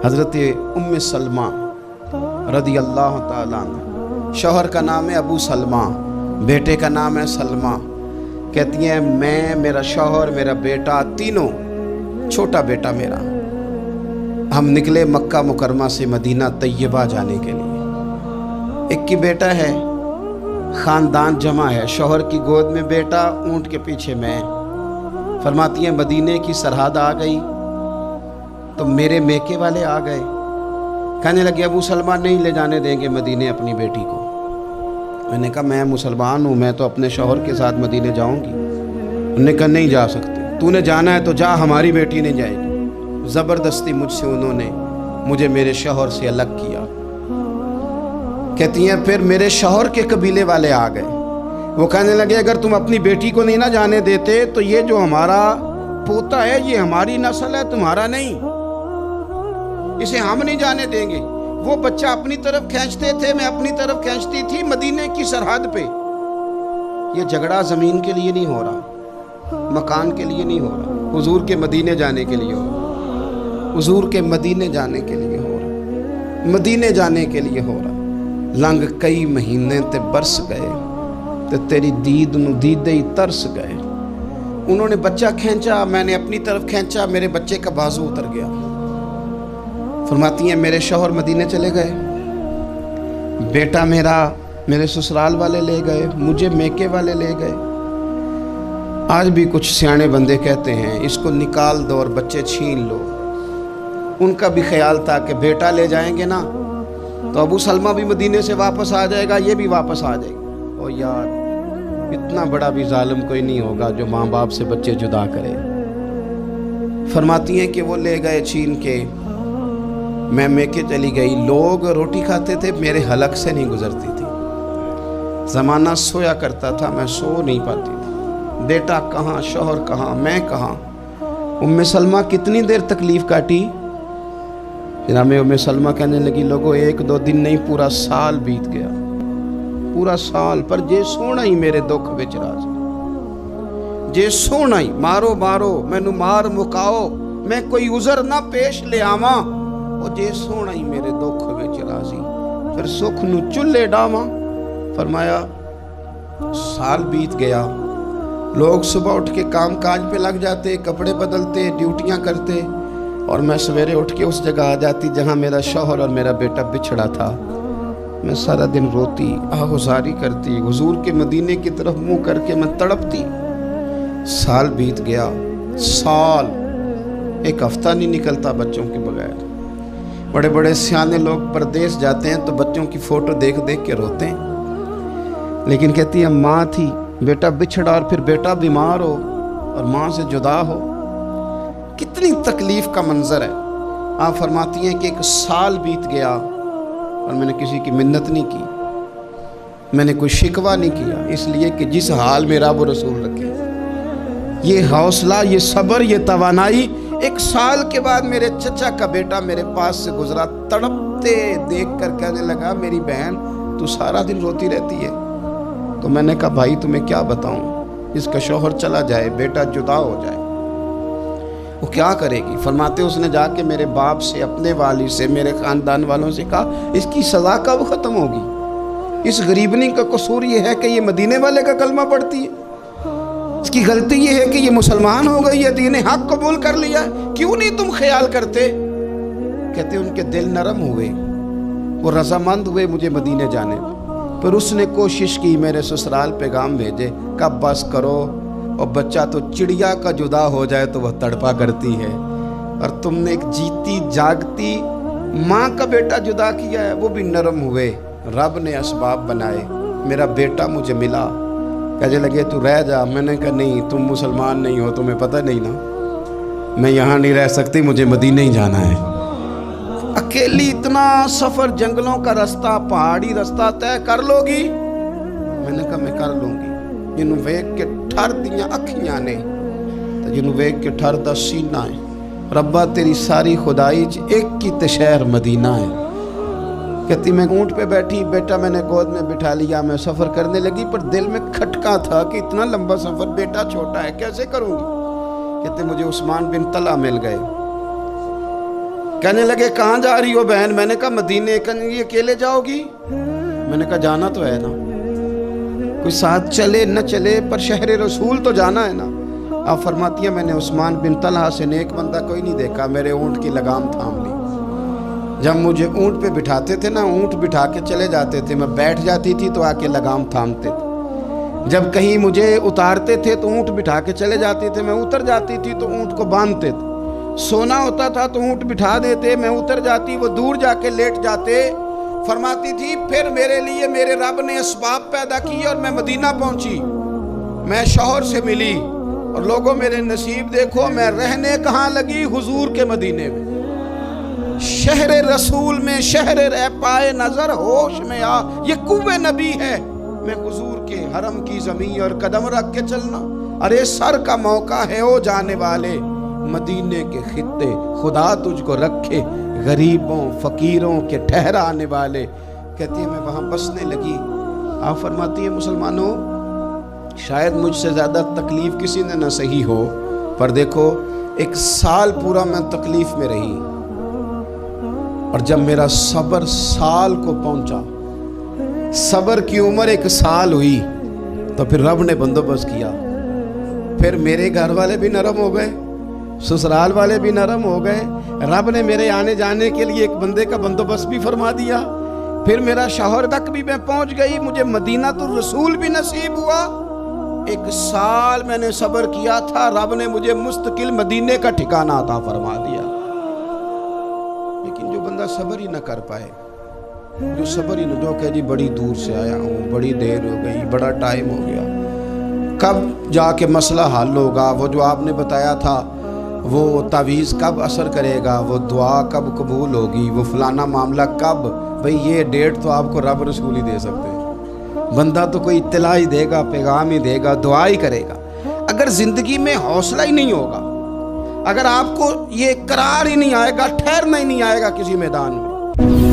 حضرت ام سلمہ رضی اللہ تعالیٰ عنہ، شوہر کا نام ہے ابو سلمہ، بیٹے کا نام ہے سلمہ۔ کہتی ہیں میں، میرا شوہر، میرا بیٹا، تینوں، چھوٹا بیٹا میرا، ہم نکلے مکہ مکرمہ سے مدینہ طیبہ جانے کے لیے۔ ایک کی بیٹا ہے، خاندان جمع ہے، شوہر کی گود میں بیٹا، اونٹ کے پیچھے میں۔ فرماتی ہیں مدینے کی سرحد آ گئی تو میرے میکے والے آ گئے، کہنے لگے ابو سلمہ نہیں لے جانے دیں گے مدینے اپنی بیٹی کو۔ میں نے کہا میں مسلمان ہوں، میں تو اپنے شوہر کے ساتھ مدینے جاؤں گی۔ انہوں نے کہا نہیں جا سکتے، تو نے جانا ہے تو جا، ہماری بیٹی نہیں جائے گی۔ زبردستی مجھ سے انہوں نے مجھے میرے شوہر سے الگ کیا۔ کہتی ہیں پھر میرے شوہر کے قبیلے والے آ گئے، وہ کہنے لگے اگر تم اپنی بیٹی کو نہیں نہ جانے دیتے تو یہ جو ہمارا پوتا ہے یہ ہماری نسل ہے، تمہارا نہیں، اسے ہم نہیں جانے دیں گے۔ وہ بچہ اپنی طرف کھینچتے تھے، میں اپنی طرف کھینچتی تھی، مدینے کی سرحد پہ۔ یہ جھگڑا زمین کے لیے نہیں ہو رہا، مکان کے لیے نہیں ہو رہا، حضور کے مدینے جانے کے لیے ہو رہا، حضور کے مدینے جانے کے لیے ہو رہا، مدینے جانے کے لیے ہو رہا۔ لنگ کئی مہینے تے برس گئے تے تیری دید نو دیدے ہی ترس گئے۔ انہوں نے بچہ کھینچا، میں نے اپنی طرف کھینچا، میرے بچے کا بازو اتر گیا۔ فرماتی ہیں میرے شوہر مدینے چلے گئے، بیٹا میرا میرے سسرال والے لے گئے، مجھے میکے والے لے گئے۔ آج بھی کچھ سیانے بندے کہتے ہیں اس کو نکال دو اور بچے چھین لو۔ ان کا بھی خیال تھا کہ بیٹا لے جائیں گے نا تو ابو سلمہ بھی مدینے سے واپس آ جائے گا، یہ بھی واپس آ جائے گا۔ او یار، اتنا بڑا بھی ظالم کوئی نہیں ہوگا جو ماں باپ سے بچے جدا کرے۔ فرماتی ہیں کہ وہ لے گئے چھین کے، میں میکے چلی گئی۔ لوگ روٹی کھاتے تھے، میرے حلق سے نہیں گزرتی تھی۔ زمانہ سویا کرتا تھا، میں سو نہیں پاتی تھی۔ بیٹا کہاں، شوہر کہاں، میں کہاں۔ ام سلمہ کتنی دیر تکلیف کاٹی؟ جناب ام سلمہ کہنے لگی لوگوں ایک دو دن نہیں، پورا سال بیت گیا، پورا سال، پر جے سونا ہی میرے دکھ وچ راضی، جے سونا ہی مارو مارو مینو مار مکاؤ، میں کوئی عذر نہ پیش لے آواں، او جے سونا ہی میرے دکھ وچ راضی، پھر سکھ نو چلے ڈاواں۔ فرمایا سال بیت گیا، لوگ صبح اٹھ کے کام کاج پہ لگ جاتے، کپڑے بدلتے، ڈیوٹیاں کرتے، اور میں سویرے اٹھ کے اس جگہ آ جاتی جہاں میرا شوہر اور میرا بیٹا بچھڑا تھا۔ میں سارا دن روتی، آہوزاری کرتی، حضور کے مدینے کی طرف منہ کر کے میں تڑپتی۔ سال بیت گیا، سال، ایک ہفتہ نہیں نکلتا بچوں کے بغیر۔ بڑے بڑے سیانے لوگ پردیس جاتے ہیں تو بچوں کی فوٹو دیکھ دیکھ کے روتے ہیں، لیکن کہتی ہے ماں تھی، بیٹا بچھڑا اور پھر بیٹا بیمار ہو اور ماں سے جدا ہو، کتنی تکلیف کا منظر ہے۔ آپ فرماتی ہیں کہ ایک سال بیت گیا اور میں نے کسی کی منت نہیں کی، میں نے کوئی شکوہ نہیں کیا، اس لیے کہ جس حال میں رب و رسول رکھے۔ یہ حوصلہ، یہ صبر، یہ توانائی۔ ایک سال کے بعد میرے چچا کا بیٹا میرے پاس سے گزرا، تڑپتے دیکھ کر کہنے لگا میری بہن تو سارا دن روتی رہتی ہے۔ تو میں نے کہا بھائی تمہیں کیا بتاؤں، اس کا شوہر چلا جائے، بیٹا جدا ہو جائے، وہ کیا کرے گی؟ فرماتے اس نے جا کے میرے باپ سے، اپنے والد سے، میرے خاندان والوں سے کہا اس کی سزا کب ختم ہوگی؟ اس غریبنی کا قصور یہ ہے کہ یہ مدینے والے کا کلمہ پڑھتی ہے، اس کی غلطی یہ ہے کہ یہ مسلمان ہو گئی ہے، دین حق قبول کر لیا ہے، کیوں نہیں تم خیال کرتے؟ کہتے ان کے دل نرم ہوئے، وہ رضامند ہوئے مجھے مدینے جانے۔ پھر اس نے کوشش کی، میرے سسرال پیغام بھیجے، کب بس کرو، اور بچہ تو چڑیا کا جدا ہو جائے تو وہ تڑپا کرتی ہے، اور تم نے ایک جیتی جاگتی ماں کا بیٹا جدا کیا ہے۔ وہ بھی نرم ہوئے، رب نے اسباب بنائے، میرا بیٹا مجھے ملا۔ کہنے لگے تو رہ جا، میں نے کہا نہیں، تم مسلمان نہیں ہو، تمہیں پتہ نہیں نا، میں یہاں نہیں رہ سکتی، مجھے مدینے ہی جانا ہے۔ اکیلی اتنا سفر، جنگلوں کا رستہ، پہاڑی رستہ طے کر لو گی؟ میں نے کہا میں کر لوں گی۔ جنوں ویکھ کے ٹھر دیاں اکھیاں نے تے جنوں ویکھ کے ٹھر دا سینہ ہے، ربا تیری ساری خدائی چ ایک کی تے شہر مدینہ ہے۔ کہتی میں اونٹ پہ بیٹھی، بیٹا میں نے گود میں بٹھا لیا، میں سفر کرنے لگی، پر دل میں کھٹکا تھا کہ اتنا لمبا سفر، بیٹا چھوٹا ہے، کیسے کروں گی؟ کہتے مجھے عثمان بن طلحہ مل گئے، کہنے لگے کہاں جا رہی ہو بہن؟ میں نے کہا مدینے۔ کہنے لگی اکیلے جاؤ گی؟ میں نے کہا جانا تو ہے نا، کوئی ساتھ چلے نہ چلے پر شہر رسول تو جانا ہے نا۔ آپ فرماتی ہیں میں نے عثمان بن طلحہ سے نیک بندہ کوئی نہیں دیکھا، میرے اونٹ کی لگام تھام لی۔ جب مجھے اونٹ پہ بٹھاتے تھے نا، اونٹ بٹھا کے چلے جاتے تھے، میں بیٹھ جاتی تھی تو آ کے لگام تھامتے تھے۔ جب کہیں مجھے اتارتے تھے تو اونٹ بٹھا کے چلے جاتے تھے، میں اتر جاتی تھی تو اونٹ کو باندھتے تھے۔ سونا ہوتا تھا تو اونٹ بٹھا دیتے، میں اتر جاتی، وہ دور جا کے لیٹ جاتے۔ فرماتی تھی پھر میرے لیے میرے رب نے اسباب پیدا کیے اور میں مدینہ پہنچی، میں شوہر سے ملی، اور لوگوں میرے نصیب دیکھو، میں رہنے کہاں لگی؟ حضور کے مدینے میں، شہر رسول میں، شہر رہ پائے نظر ہوش میں آ، یہ کوہ نبی ہے۔ میں حضور کے حرم کی زمین اور قدم رکھ کے چلنا، ارے سر کا موقع ہے او جانے والے، مدینے کے خطے خدا تجھ کو رکھے، غریبوں فقیروں کے ٹھہرانے والے۔ کہتی ہے میں وہاں بسنے لگی۔ آپ فرماتی ہیں مسلمانوں شاید مجھ سے زیادہ تکلیف کسی نے نہ سہی ہو، پر دیکھو 1 سال پورا میں تکلیف میں رہی، اور جب میرا صبر سال کو پہنچا، صبر کی عمر 1 سال ہوئی، تو پھر رب نے بندوبست کیا۔ پھر میرے گھر والے بھی نرم ہو گئے، سسرال والے بھی نرم ہو گئے، رب نے میرے آنے جانے کے لیے ایک بندے کا بندوبست بھی فرما دیا۔ پھر میرا شوہر تک بھی میں پہنچ گئی، مجھے مدینہ الرسول بھی نصیب ہوا۔ 1 سال میں نے صبر کیا تھا، رب نے مجھے مستقل مدینے کا ٹھکانہ عطا فرما دیا۔ لیکن جو بندہ صبر ہی نہ کر پائے، جو صبر ہی نہ، جو کہ جی بڑی دور سے آیا ہوں، بڑی دیر ہو گئی، بڑا ٹائم ہو گیا، کب جا کے مسئلہ حل ہوگا؟ وہ جو آپ نے بتایا تھا وہ تعویذ کب اثر کرے گا؟ وہ دعا کب قبول ہوگی؟ وہ فلانا معاملہ کب؟ بھئی یہ ڈیٹ تو آپ کو رب رسول ہی دے سکتے ہیں، بندہ تو کوئی اطلاع ہی دے گا، پیغام ہی دے گا، دعا ہی کرے گا۔ اگر زندگی میں حوصلہ ہی نہیں ہوگا، اگر آپ کو یہ قرار ہی نہیں آئے گا، ٹھہرنا ہی نہیں آئے گا کسی میدان میں،